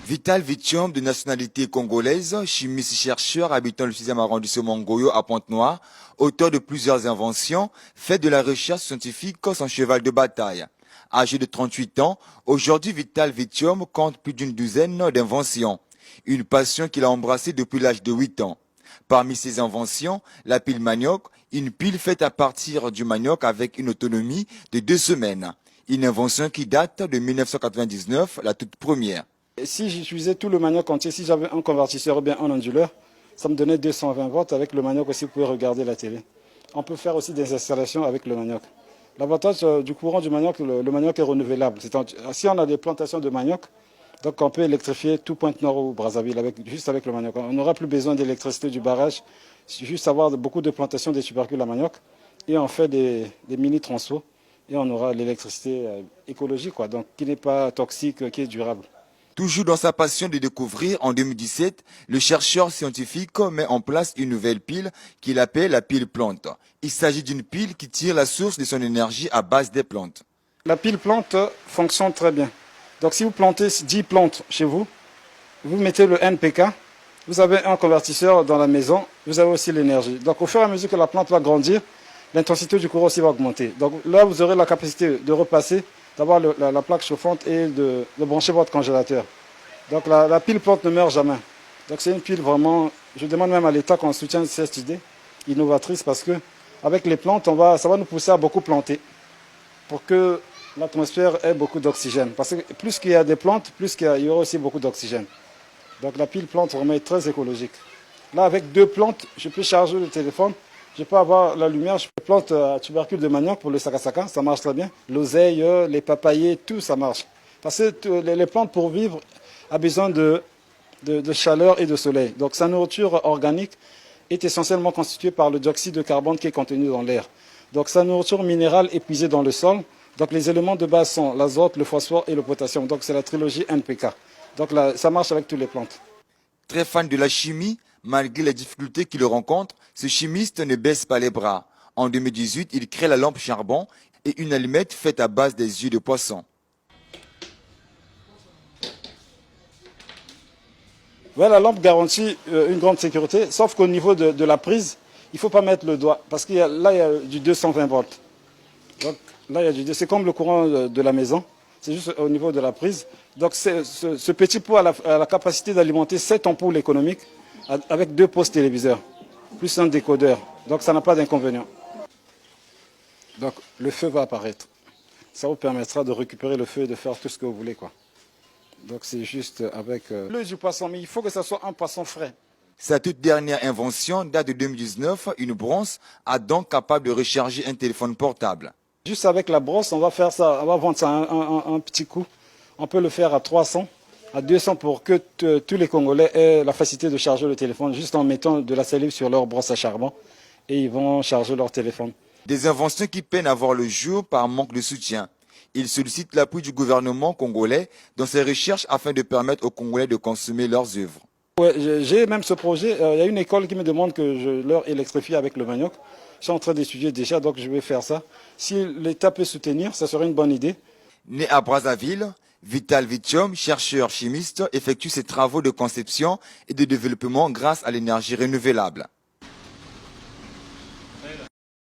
Vital Vitium, de nationalité congolaise, chimiste-chercheur habitant le 6e arrondissement Ngoyo à Pointe-Noire, auteur de plusieurs inventions, fait de la recherche scientifique son cheval de bataille. Âgé de 38 ans, aujourd'hui Vital Vitium compte plus d'une douzaine d'inventions. Une passion qu'il a embrassée depuis l'âge de 8 ans. Parmi ses inventions, la pile manioc, une pile faite à partir du manioc avec une autonomie de 2 semaines. Une invention qui date de 1999, la toute première. Si j'utilisais tout le manioc entier, si j'avais un convertisseur ou bien un onduleur, ça me donnait 220 volts. Avec le manioc aussi, vous pouvez regarder la télé. On peut faire aussi des installations avec le manioc. L'avantage du courant du manioc, le manioc est renouvelable. Si on a des plantations de manioc, donc on peut électrifier tout Pointe-Noire ou Brazzaville juste avec le manioc. On n'aura plus besoin d'électricité du barrage, juste avoir beaucoup de plantations de tubercules à manioc. Et on fait des mini-transfos et on aura l'électricité écologique, donc qui n'est pas toxique, qui est durable. Toujours dans sa passion de découvrir, en 2017, le chercheur scientifique met en place une nouvelle pile qu'il appelle la pile plante. Il s'agit d'une pile qui tire la source de son énergie à base des plantes. La pile plante fonctionne très bien. Donc si vous plantez 10 plantes chez vous, vous mettez le NPK, vous avez un convertisseur dans la maison, vous avez aussi l'énergie. Donc au fur et à mesure que la plante va grandir, l'intensité du courant aussi va augmenter. Donc là, vous aurez la capacité de repasser, d'avoir la plaque chauffante et de brancher votre congélateur. Donc la pile plante ne meurt jamais. Donc c'est une pile vraiment, je demande même à l'État qu'on soutienne cette idée innovatrice parce que avec les plantes, ça va nous pousser à beaucoup planter pour que l'atmosphère ait beaucoup d'oxygène. Parce que plus qu'il y a des plantes, plus il y aura aussi beaucoup d'oxygène. Donc la pile plante vraiment est très écologique. Là, avec 2 plantes, je peux charger le téléphone. Je peux avoir la lumière, je peux planter à tubercule de manioc pour le sakasaka, ça marche très bien. L'oseille, les papayers, tout ça marche. Parce que les plantes pour vivre ont besoin de chaleur et de soleil. Donc sa nourriture organique est essentiellement constituée par le dioxyde de carbone qui est contenu dans l'air. Donc sa nourriture minérale est puisée dans le sol. Donc les éléments de base sont l'azote, le phosphore et le potassium. Donc c'est la trilogie NPK. Donc là, ça marche avec toutes les plantes. Très fan de la chimie, malgré les difficultés qu'il rencontre, ce chimiste ne baisse pas les bras. En 2018, il crée la lampe charbon et une allumette faite à base des yeux de poisson. Ouais, la lampe garantit une grande sécurité, sauf qu'au niveau de la prise, il ne faut pas mettre le doigt, parce qu'il y a du 220 volts. Donc là, c'est comme le courant de la maison, c'est juste au niveau de la prise. Donc ce petit pot a la capacité d'alimenter 7 ampoules économiques avec 2 postes téléviseurs, plus un décodeur. Donc ça n'a pas d'inconvénient. Donc le feu va apparaître. Ça vous permettra de récupérer le feu et de faire tout ce que vous voulez, Donc c'est juste avec l'œil du poisson, mais il faut que ce soit un poisson frais. Sa toute dernière invention date de 2019, une brosse à dents capable de recharger un téléphone portable. Juste avec la brosse, on va faire ça, on va vendre ça un petit coup. On peut le faire à 300, à 200 pour que tous les Congolais aient la facilité de charger le téléphone juste en mettant de la salive sur leur brosse à charbon et ils vont charger leur téléphone. Des inventions qui peinent à voir le jour par manque de soutien. Il sollicite l'appui du gouvernement congolais dans ses recherches afin de permettre aux Congolais de consommer leurs œuvres. Ouais, j'ai même ce projet. Il y a une école qui me demande que je leur électrifie avec le manioc. Je suis en train d'étudier déjà, donc je vais faire ça. Si l'État peut soutenir, ça serait une bonne idée. Né à Brazzaville, Vital Vitium, chercheur chimiste, effectue ses travaux de conception et de développement grâce à l'énergie renouvelable.